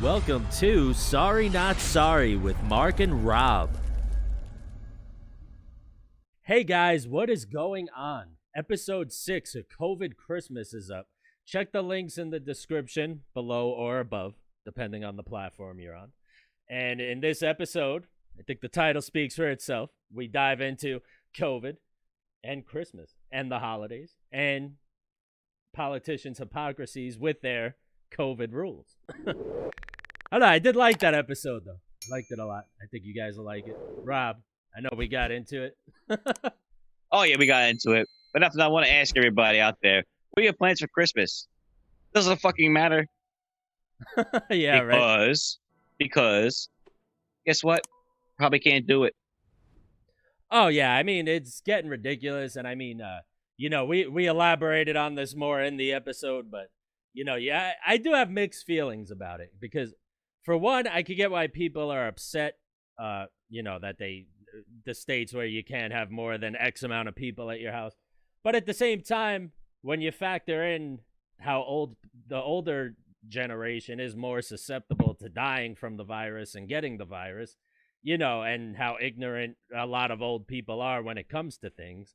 Welcome to Sorry Not Sorry with Mark and Rob. Hey guys, what is going on? Episode 6 of COVID Christmas is up. Check the links in the description below or above, depending on the platform you're on. And in this episode, I think the title speaks for itself. We dive into COVID and Christmas and the holidays and politicians' hypocrisies with their COVID rules. I don't know, I did like that episode though. Liked it a lot. I think you guys will like it. Rob, I know we got into it. Oh yeah, we got into it. But nothing. I want to ask everybody out there: what are your plans for Christmas? Doesn't fucking matter Yeah, right. because guess what? Probably can't do it. Oh yeah, I mean it's getting ridiculous, and I mean, we elaborated on this more in the episode, but yeah, I do have mixed feelings about it because, for one, I could get why people are upset. That the states where you can't have more than X amount of people at your house, but at the same time, when you factor in how old the older generation is more susceptible to dying from the virus and getting the virus, and how ignorant a lot of old people are when it comes to things.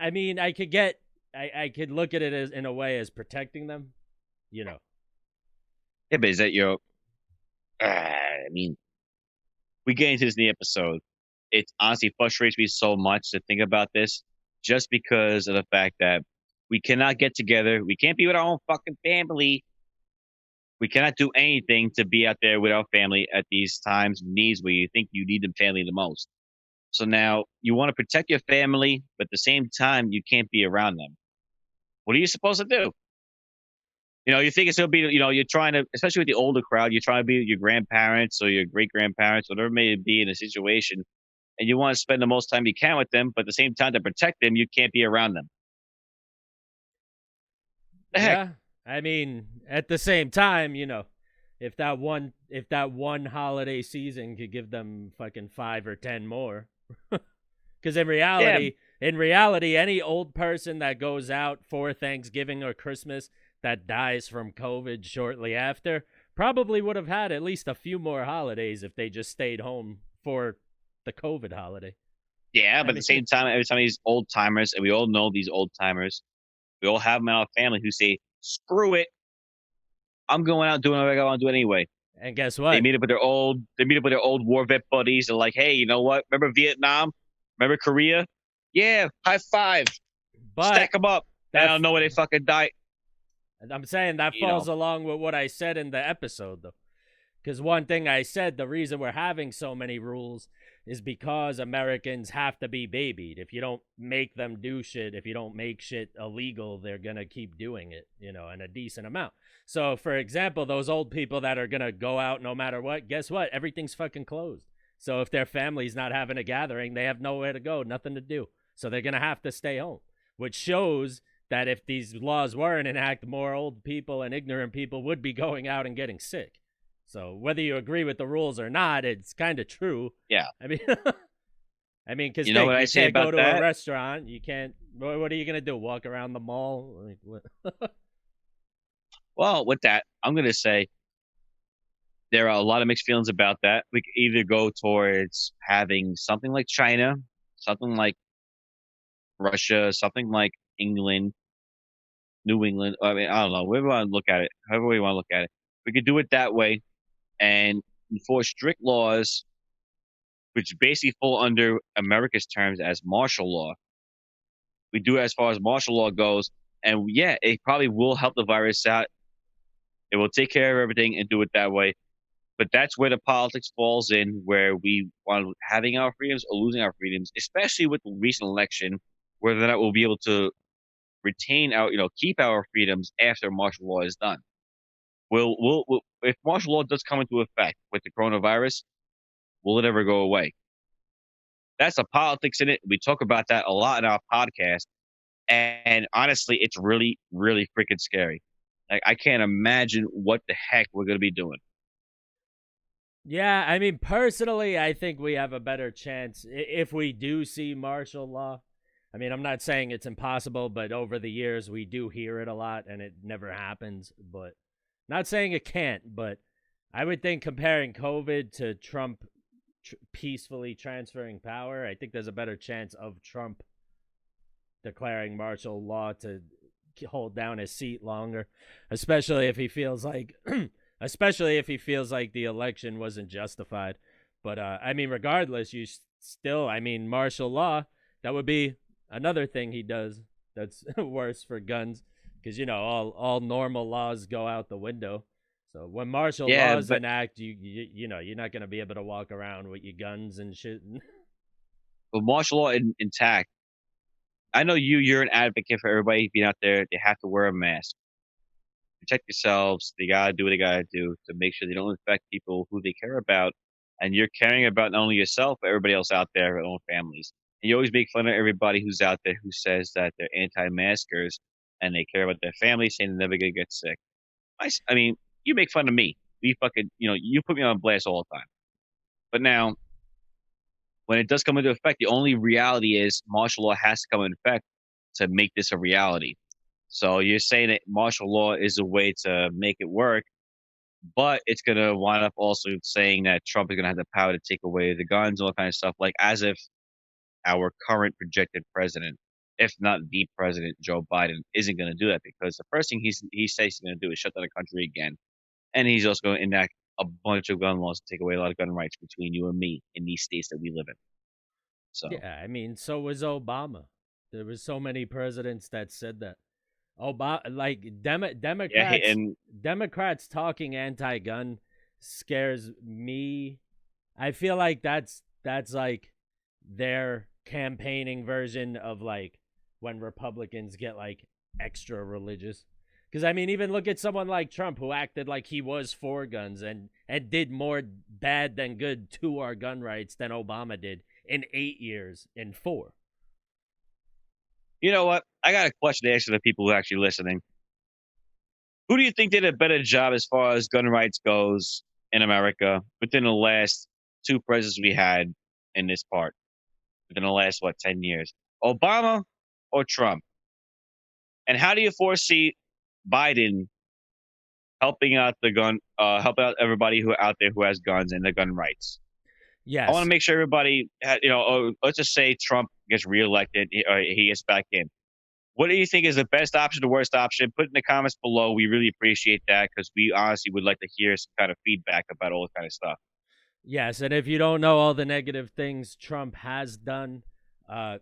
I mean, I could look at it as in a way as protecting them, you know. Yeah, but is that your? I mean, we get into this in the episode. It honestly frustrates me so much to think about this, just because of the fact that we cannot get together. We can't be with our own fucking family. We cannot do anything to be out there with our family at these times of needs where you think you need the family the most. So now you want to protect your family, but at the same time, you can't be around them. What are you supposed to do? You think it's going to be, you're trying to, especially with the older crowd, you're trying to be with your grandparents or your great grandparents, whatever it may be in a situation, and you want to spend the most time you can with them, but at the same time, to protect them, you can't be around them. The heck? Yeah. I mean, at the same time, if that one holiday season could give them fucking 5 or 10 more. Cuz Yeah, in reality, any old person that goes out for Thanksgiving or Christmas that dies from COVID shortly after probably would have had at least a few more holidays if they just stayed home for the COVID holiday. yeah, I but at the mean, same time, every time these old timers, and we all know these old timers, we all have them in our family who say, screw it, I'm going out doing what I want to do anyway. and guess They what? meet up with their old war vet buddies. They're like, hey, you know what? Remember Vietnam? Remember Korea? Yeah, high five. But Stack them up. And I that don't know where they fucking die. I'm saying that You know, falls along with what I said in the episode, though. Because one thing I said, the reason we're having so many rules is because Americans have to be babied. If you don't make them do shit, if you don't make shit illegal, they're going to keep doing it, in a decent amount. So, for example, those old people that are going to go out no matter what, guess what? Everything's fucking closed. So, if their family's not having a gathering, they have nowhere to go, nothing to do. So, they're going to have to stay home, which shows that if these laws weren't enacted, more old people and ignorant people would be going out and getting sick. So whether you agree with the rules or not, it's kind of true. yeah. I mean, because You know think what I you say can't go about to a that? restaurant. You can't. What are you gonna do? Walk around the mall? Like, what? Well, with that, I'm going to say there are a lot of mixed feelings about that. We could either go towards having something like China, something like Russia, something like England, New England. I mean, I don't know. Whatever we want to look at it, however we want to look at it. We could do it that way and enforce strict laws, which basically fall under America's terms as martial law. We do it as far as martial law goes, and yeah, it probably will help the virus out. It will take care of everything and do it that way. But that's where the politics falls in, where we want having our freedoms or losing our freedoms, especially with the recent election, whether or not we'll be able to retain our, keep our freedoms after martial law is done. We'll if martial law does come into effect with the coronavirus, will it ever go away? That's the politics in it. We talk about that a lot in our podcast. And honestly, it's really, really freaking scary. Like, I can't imagine what the heck we're going to be doing. Yeah, I mean, personally, I think we have a better chance if we do see martial law. I mean, I'm not saying it's impossible, but over the years we do hear it a lot, and it never happens. But not saying it can't, but I would think comparing COVID to Trump peacefully transferring power, I think there's a better chance of Trump declaring martial law to hold down his seat longer, especially if he feels like, especially if he feels like the election wasn't justified. But I mean, regardless, you still, I mean, martial law, that would be another thing he does that's worse for guns, because you know all normal laws go out the window. So when martial Yeah, laws but enact, you know you're not gonna be able to walk around with your guns and shit. with martial law intact, I know you're an advocate for everybody being out there. They have to wear a mask, protect yourselves. They gotta do what they gotta do to make sure they don't infect people who they care about. And you're caring about not only yourself but everybody else out there, their own families. And you always make fun of everybody who's out there who says that they're anti-maskers and they care about their family, saying they're never gonna get sick. I mean, you make fun of me. We fucking, you put me on blast all the time. But now, when it does come into effect, the only reality is martial law has to come into effect to make this a reality. So you're saying that martial law is a way to make it work, but it's going to wind up also saying that Trump is going to have the power to take away the guns, all that kind of stuff, like as if our current projected president, if not the president, Joe Biden, isn't going to do that, because the first thing he says he's going to do is shut down the country again. And he's also going to enact a bunch of gun laws to take away a lot of gun rights between you and me in these states that we live in. So, Yeah, I mean, so was Obama. There was so many presidents that said that. Obama, like yeah, Democrats, and Democrats talking anti-gun scares me. I feel like that's like their campaigning version of like when Republicans get like extra religious. Because I mean, even look at someone like Trump, who acted like he was for guns and did more bad than good to our gun rights than Obama did in 8 years in four. you know what? I got a question to ask the people who are actually listening. Who do you think did a better job as far as gun rights goes in America within the last two presidents we had in this part? Within the last, what, 10 years? Obama or Trump? And how do you foresee Biden helping out everybody who out there who has guns and their gun rights? I want to Yes, make sure everybody, let's just say Trump gets reelected or he gets back in. What do you think is the best option, the worst option? Put in the comments below. We really appreciate that because we honestly would like to hear some kind of feedback about all this kind of stuff. yes, and if you don't know all the negative things Trump has done, uh,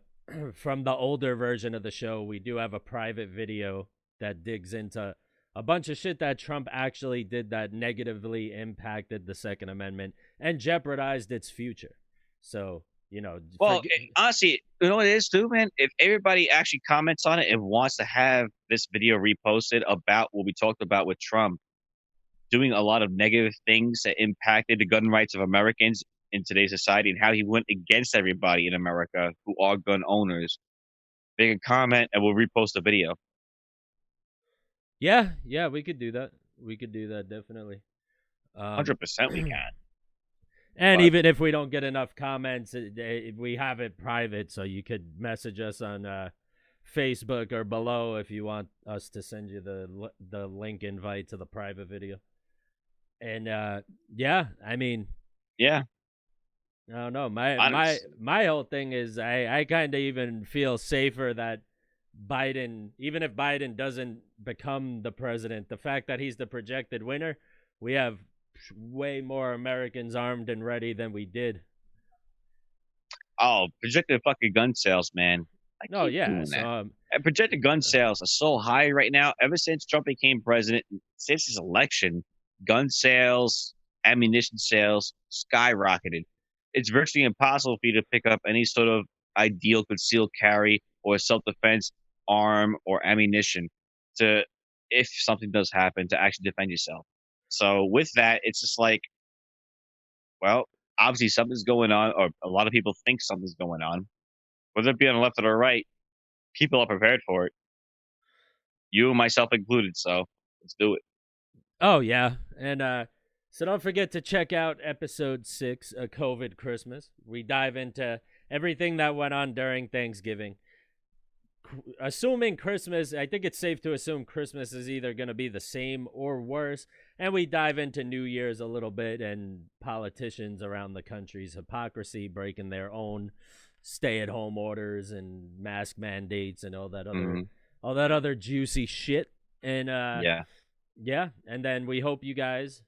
from the older version of the show, we do have a private video that digs into a bunch of shit that Trump actually did that negatively impacted the Second Amendment and jeopardized its future. So, you know, Well, honestly, you know what it is too, man? If everybody actually comments on it and wants to have this video reposted about what we talked about with Trump doing a lot of negative things that impacted the gun rights of Americans in today's society and how he went against everybody in America who are gun owners, they can comment and we'll repost the video. yeah, we could do that. We could do that definitely. Um, 100% we can. And But even if we don't get enough comments, we have it private, so you could message us on Facebook or below if you want us to send you the link invite to the private video. And yeah, I mean, yeah, I don't know. My honest. my whole thing is I kind of even feel safer that Biden, even if Biden doesn't become the president, the fact that he's the projected winner, we have way more Americans armed and ready than we did. Oh, projected fucking gun sales, man. I No, keep yeah. doing So that. And projected gun uh, sales are so high right now. Ever since Trump became president, since his election, gun sales, ammunition sales skyrocketed. It's virtually impossible for you to pick up any sort of ideal concealed carry or self defense arm or ammunition to, if something does happen, to actually defend yourself. So with that, it's just like, well, obviously something's going on, or a lot of people think something's going on, whether it be on the left or the right. People are prepared for it. You and myself included. So let's do it. oh yeah, and so don't forget to check out episode 6, a COVID Christmas. We dive into everything that went on during Thanksgiving. assuming Christmas, I think it's safe to assume Christmas is either going to be the same or worse. And we dive into New Year's a little bit and politicians around the country's hypocrisy, breaking their own stay-at-home orders and mask mandates and all that other juicy shit. And yeah, and then we hope you guys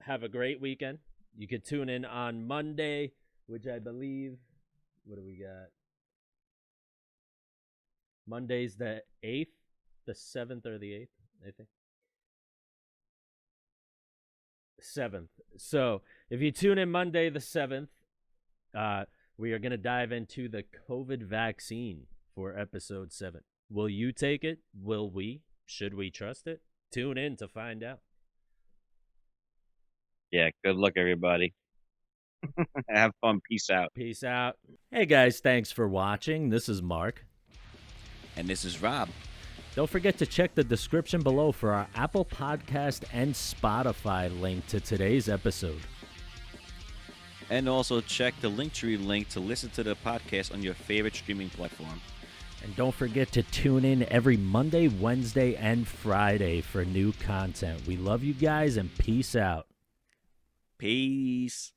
have a great weekend. You could tune in on Monday, which I believe, what do we got? Monday's the 8th, the 7th or the 8th, I think. 7th. So if you tune in Monday the 7th, we are going to dive into the COVID vaccine for episode 7. Will you take it? Will we? Should we trust it? Tune in to find out. Yeah, good luck, everybody. Have fun. Peace out. Peace out. Hey, guys, thanks for watching. This is Mark. And this is Rob. Don't forget to check the description below for our Apple Podcast and Spotify link to today's episode. And also check the Linktree link to listen to the podcast on your favorite streaming platform. And don't forget to tune in every Monday, Wednesday, and Friday for new content. We love you guys, and peace out. Peace.